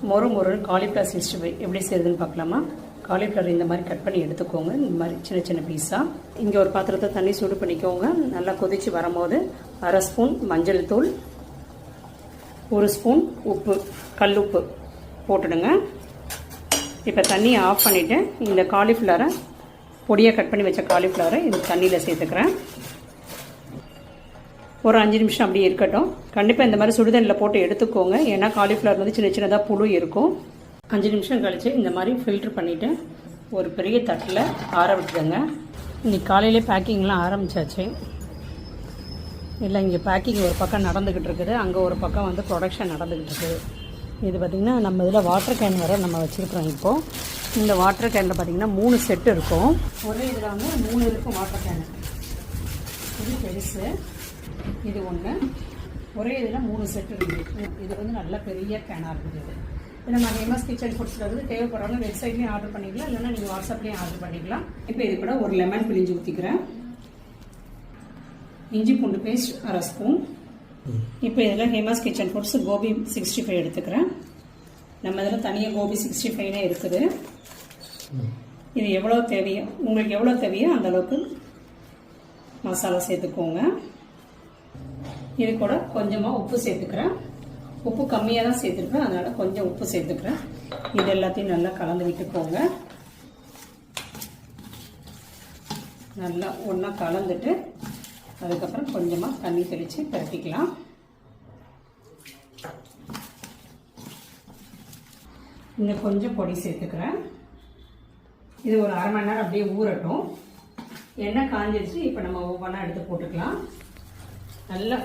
மொறு மொறு காலிஃப்ளவர் 65 எப்படி செய்யுதுன்னு பார்க்கலாமா? காலிஃப்ளவர் இந்த மாதிரி கட் பண்ணி எடுத்துக்கோங்க. இந்த மாதிரி சின்ன சின்ன பீஸாக. இங்கே ஒரு பாத்திரத்தை தண்ணி சூடு பண்ணிக்கோங்க. நல்லா கொதித்து வரும்போது அரை ஸ்பூன் மஞ்சள் தூள், 1 ஸ்பூன் உப்பு, கல் உப்பு போட்டுடுங்க. இப்போ தண்ணியை ஆஃப் பண்ணிவிட்டு இந்த காலிஃப்ளவரை பொடியாக கட் பண்ணி வச்ச காலிஃப்ளவரை இந்த தண்ணியில் சேர்த்துக்கிறேன். ஒரு 5 நிமிஷம் அப்படியே இருக்கட்டும். கண்டிப்பாக இந்த மாதிரி சுடுதண்ணில் போட்டு எடுத்துக்கோங்க. ஏன்னா காலிஃப்ளவர் வந்து சின்ன சின்னதாக புழு இருக்கும். 5 நிமிஷம் கழித்து இந்த மாதிரி ஃபில்ட்ரு பண்ணிவிட்டு ஒரு பெரிய தட்டில் ஆற விட்டுடுங்க. இன்றைக்கி காலையிலே பேக்கிங்லாம் ஆரம்பித்தாச்சு. இல்லை, இங்கே பேக்கிங் ஒரு பக்கம் நடந்துக்கிட்டு இருக்குது, அங்கே ஒரு பக்கம் வந்து ப்ரொடக்ஷன் நடந்துக்கிட்டு இருக்குது. இது பார்த்திங்கன்னா நம்ம இதில் வாட்டர் கேன் வர நம்ம வச்சுருக்கிறோம். இப்போது இந்த வாட்டர் கேனில் பார்த்திங்கன்னா 3 செட்டு இருக்கும். ஒரே இதில் வந்து 3 இருக்கும் வாட்டர் கேன். இது பெருசு, இது ஒன்று. ஒரே இதில் 3 செட்டு இருக்குது. இது வந்து நல்ல பெரிய கேனாக இருக்குது. இது நம்ம ஹேமாஸ் கிச்சன் ஃபுட்ஸில் வந்து தேவைப்படுறவங்க வெப்சைட்லேயும் ஆர்டர் பண்ணிக்கலாம், இல்லைன்னா நீங்கள் வாட்ஸ்அப்லேயும் ஆர்டர் பண்ணிக்கலாம். இப்போ இது கூட ஒரு லெமன் பிழிஞ்சு ஊற்றிக்கிறேன். இஞ்சி பூண்டு பேஸ்ட் அரை ஸ்பூன். இப்போ இதில் ஹேமாஸ் கிச்சன் ஃபுட்ஸ் கோபி 65 எடுத்துக்கிறேன். நம்ம இதில் தனியாக கோபி 65 இருக்குது. இது எவ்வளோ தேவையோ, உங்களுக்கு எவ்வளோ தேவையோ அந்த அளவுக்கு மசாலா சேர்த்துக்கோங்க. இது கூட கொஞ்சமாக உப்பு சேர்த்துக்கிறேன். உப்பு கம்மியாக தான் சேர்த்துருக்கேன், அதனால் கொஞ்சம் உப்பு சேர்த்துக்கிறேன். இது எல்லாத்தையும் நல்லா கலந்து விட்டுக்கோங்க. நல்லா ஒன்றா கலந்துட்டு அதுக்கப்புறம் கொஞ்சமாக தண்ணி தெளித்து பரட்டிக்கலாம். இன்னும் கொஞ்சம் பொடி சேர்த்துக்கிறேன். இது ஒரு அரை மணி நேரம் அப்படியே ஊறட்டும். எண்ணெய் காஞ்சிடுச்சு. இப்போ நம்ம ஒவ்வொன்றா எடுத்து போட்டுக்கலாம். நல்லா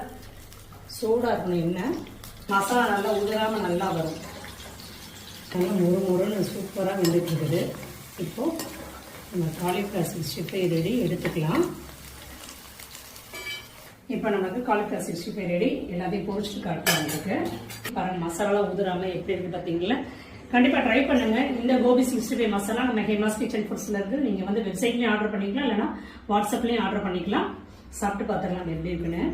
சூடாக இருக்கணும் எண்ணெய். மசாலா நல்லா உதிராமல் நல்லா வரும். நல்லா மொறு மொறுன்னு சூப்பராக வெந்துட்டு இருக்குது. இப்போது நம்ம காலிஃப்ளவர் 65 ரெடி எடுத்துக்கலாம். இப்போ நமக்கு காலிஃப்ளவர் 65 ரெடி. எல்லாத்தையும் பொரிச்சிட்டு காட்டலாம். நமக்கு பாருங்கள் மசாலாலாம் உதிராமல் எப்படி இருக்குது பார்த்தீங்களா? கண்டிப்பாக ட்ரை பண்ணுங்கள். இந்த கோபி 65 மசாலா நம்ம ஹேமாஸ் கிச்சன் ஃபுட்ஸில் இருக்குது. நீங்கள் வந்து வெப்சைட்லேயும் ஆர்டர் பண்ணிக்கலாம், இல்லைனா வாட்ஸ்அப்லேயும் ஆர்டர் பண்ணிக்கலாம். சாப்பிட்டு பார்த்துக்கலாம் எப்படி இருக்குன்னு.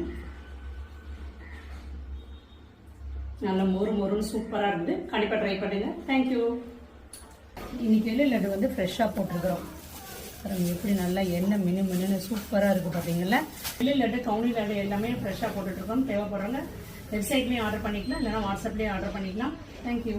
நல்லா மொறு மொறுன்னு சூப்பராக இருக்குது. கண்டிப்பாக ட்ரை பண்ணுங்கள். தேங்க்யூ. இன்னைக்கு வெள்ளை லட்டு வந்து ஃப்ரெஷ்ஷாக போட்டிருக்கிறோம். பாருங்கள் எப்படி நல்லா எண்ணெய் மினு மினுன்னு சூப்பராக இருக்குது பார்த்தீங்களா? வெள்ளை லட்டு, கவுனி லட்டு எல்லாமே ஃப்ரெஷ்ஷாக போட்டுட்ருக்கோம். தேவைப்படுறவங்க வெப்சைட்லேயும் ஆர்டர் பண்ணிக்கலாம், இல்லைனா வாட்ஸ்அப்லேயும் ஆர்டர் பண்ணிக்கலாம். தேங்க்யூ.